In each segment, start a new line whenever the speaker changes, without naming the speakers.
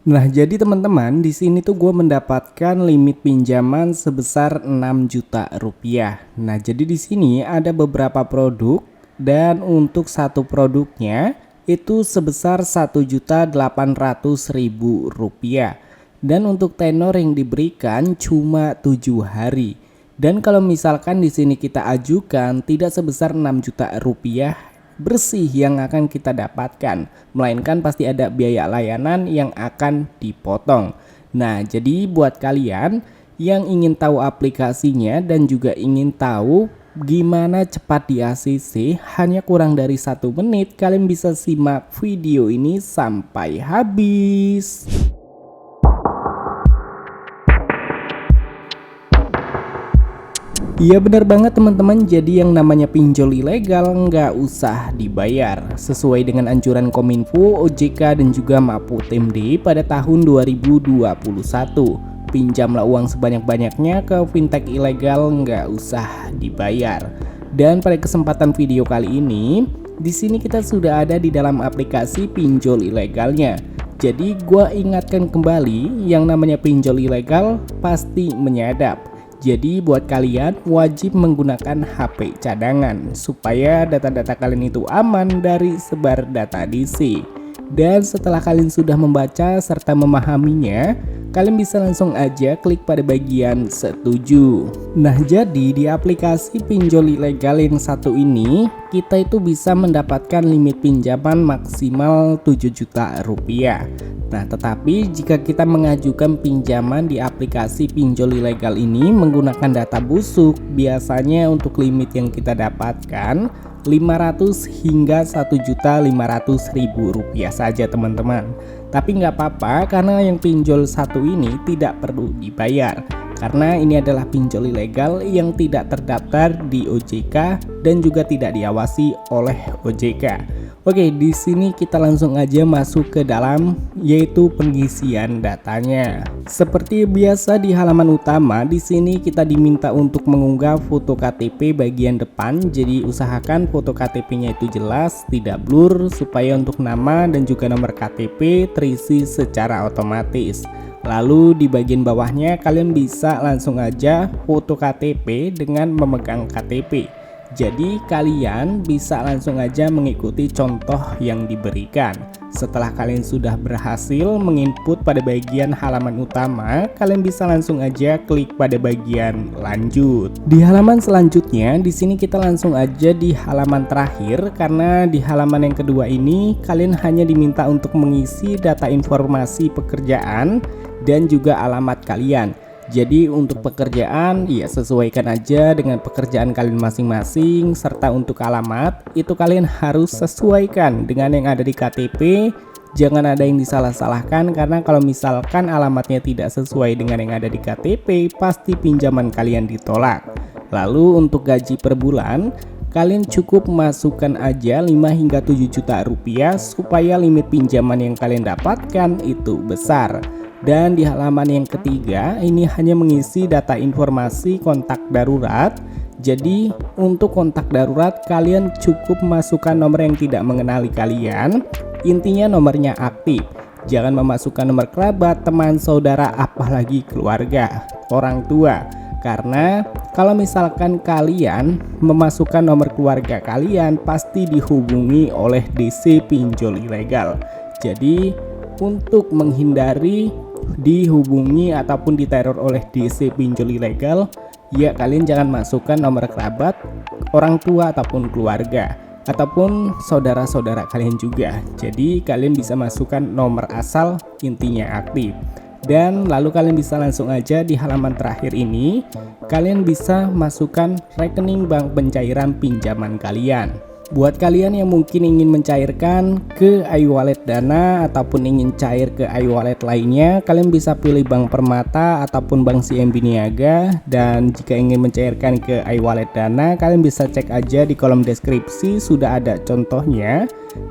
Nah, jadi teman-teman, di sini tuh gue mendapatkan limit pinjaman sebesar 6 juta rupiah. Nah, jadi di sini ada beberapa produk dan untuk satu produknya itu sebesar 1.800.000 rupiah. Dan untuk tenor yang diberikan cuma 7 hari. Dan kalau misalkan di sini kita ajukan tidak sebesar 6 juta rupiah bersih yang akan kita dapatkan, melainkan pasti ada biaya layanan yang akan dipotong. Nah, jadi buat kalian yang ingin tahu aplikasinya dan juga ingin tahu gimana cepat di ACC hanya kurang dari 1 menit, kalian bisa simak video ini sampai habis. Iya benar banget teman-teman, jadi yang namanya pinjol ilegal nggak usah dibayar. Sesuai dengan anjuran Kominfo, OJK dan juga Mahfud MD pada tahun 2021. Pinjamlah uang sebanyak-banyaknya ke fintech ilegal nggak usah dibayar. Dan pada kesempatan video kali ini, di sini kita sudah ada di dalam aplikasi pinjol ilegalnya. Jadi gua ingatkan kembali, yang namanya pinjol ilegal pasti menyadap. Jadi buat kalian wajib menggunakan HP cadangan supaya data-data kalian itu aman dari sebar data DC. Dan setelah kalian sudah membaca serta memahaminya, kalian bisa langsung aja klik pada bagian setuju. Nah, jadi di aplikasi pinjol ilegal yang satu ini, kita itu bisa mendapatkan limit pinjaman maksimal 7 juta rupiah. Nah, tetapi jika kita mengajukan pinjaman di aplikasi pinjol ilegal ini menggunakan data busuk, biasanya untuk limit yang kita dapatkan 500 hingga 1.500.000 rupiah saja teman-teman. Tapi nggak apa-apa karena yang pinjol satu ini tidak perlu dibayar. Karena ini adalah pinjol ilegal yang tidak terdaftar di OJK dan juga tidak diawasi oleh OJK. Oke, di sini kita langsung aja masuk ke dalam, yaitu pengisian datanya. Seperti biasa di halaman utama, di sini kita diminta untuk mengunggah foto KTP bagian depan. Jadi usahakan foto KTP-nya itu jelas, tidak blur, supaya untuk nama dan juga nomor KTP terisi secara otomatis. Lalu di bagian bawahnya kalian bisa langsung aja foto KTP dengan memegang KTP. Jadi kalian bisa langsung aja mengikuti contoh yang diberikan. Setelah kalian sudah berhasil menginput pada bagian halaman utama, kalian bisa langsung aja klik pada bagian lanjut. Di halaman selanjutnya, di sini kita langsung aja di halaman terakhir, karena di halaman yang kedua ini kalian hanya diminta untuk mengisi data informasi pekerjaan dan juga alamat kalian. Jadi untuk pekerjaan ya sesuaikan aja dengan pekerjaan kalian masing-masing, serta untuk alamat itu kalian harus sesuaikan dengan yang ada di KTP. Jangan ada yang disalah-salahkan, karena kalau misalkan alamatnya tidak sesuai dengan yang ada di KTP, pasti pinjaman kalian ditolak. Lalu untuk gaji per bulan, kalian cukup masukkan aja 5 hingga 7 juta rupiah supaya limit pinjaman yang kalian dapatkan itu besar. Dan di halaman yang ketiga ini hanya mengisi data informasi kontak darurat. Jadi untuk kontak darurat kalian cukup masukkan nomor yang tidak mengenali kalian. Intinya nomornya aktif. Jangan memasukkan nomor kerabat, teman, saudara, apalagi keluarga, orang tua. Karena kalau misalkan kalian memasukkan nomor keluarga kalian, pasti dihubungi oleh DC pinjol ilegal. Jadi untuk menghindari dihubungi ataupun diteror oleh DC pinjol ilegal, ya kalian jangan masukkan nomor kerabat, orang tua ataupun keluarga, ataupun saudara-saudara kalian juga. Jadi kalian bisa masukkan nomor asal, intinya aktif. Dan lalu kalian bisa langsung aja di halaman terakhir ini, kalian bisa masukkan rekening bank pencairan pinjaman kalian. Buat kalian yang mungkin ingin mencairkan ke iWallet Dana ataupun ingin cair ke iWallet lainnya, kalian bisa pilih Bank Permata ataupun Bank CIMB Niaga. Dan jika ingin mencairkan ke iWallet Dana, kalian bisa cek aja di kolom deskripsi, sudah ada contohnya.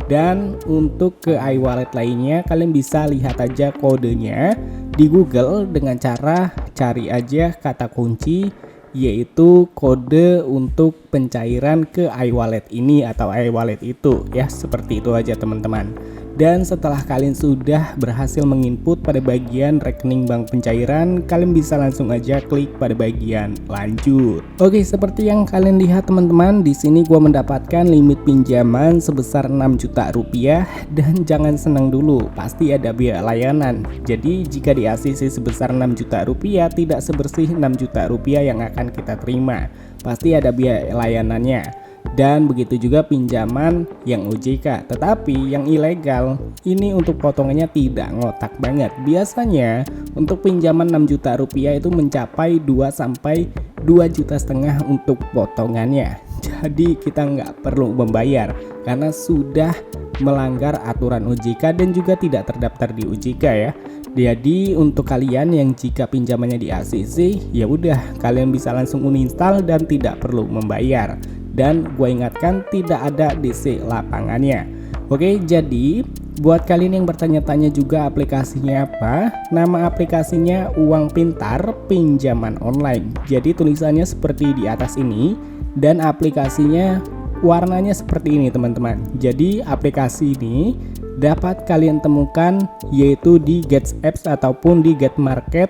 Dan untuk ke iWallet lainnya, kalian bisa lihat aja kodenya di Google dengan cara cari aja kata kunci, yaitu kode untuk pencairan ke iWallet ini atau iWallet itu, ya seperti itu aja teman-teman. Dan setelah kalian sudah berhasil menginput pada bagian rekening bank pencairan, kalian bisa langsung aja klik pada bagian lanjut. Oke, seperti yang kalian lihat teman-teman, di sini gua mendapatkan limit pinjaman sebesar 6 juta rupiah dan jangan senang dulu, pasti ada biaya layanan. Jadi jika di ACC sebesar 6 juta rupiah tidak sebersih 6 juta rupiah yang akan kita terima. Pasti ada biaya layanannya. Dan begitu juga pinjaman yang OJK, tetapi yang ilegal ini untuk potongannya tidak ngotak banget. Biasanya untuk pinjaman 6 juta rupiah itu mencapai 2 sampai 2,5 juta untuk potongannya. Jadi kita nggak perlu membayar karena sudah melanggar aturan OJK dan juga tidak terdaftar di OJK ya. Jadi untuk kalian yang jika pinjamannya di ACC, ya udah kalian bisa langsung uninstall dan tidak perlu membayar. Dan gue ingatkan tidak ada DC lapangannya. Oke, jadi buat kalian yang bertanya-tanya juga aplikasinya apa, nama aplikasinya Uang Pintar Pinjaman Online. Jadi tulisannya seperti di atas ini dan aplikasinya warnanya seperti ini teman-teman. Jadi aplikasi ini dapat kalian temukan yaitu di Get Apps ataupun di Get Market,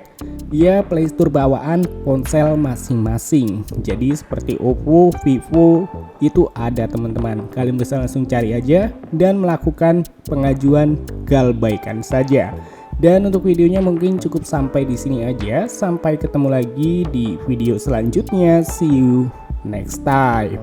ya Playstore bawaan ponsel masing-masing. Jadi seperti Oppo, Vivo itu ada teman-teman. Kalian bisa langsung cari aja dan melakukan pengajuan galbaikan saja. Dan untuk videonya mungkin cukup sampai di sini aja. Sampai ketemu lagi di video selanjutnya. See you next time.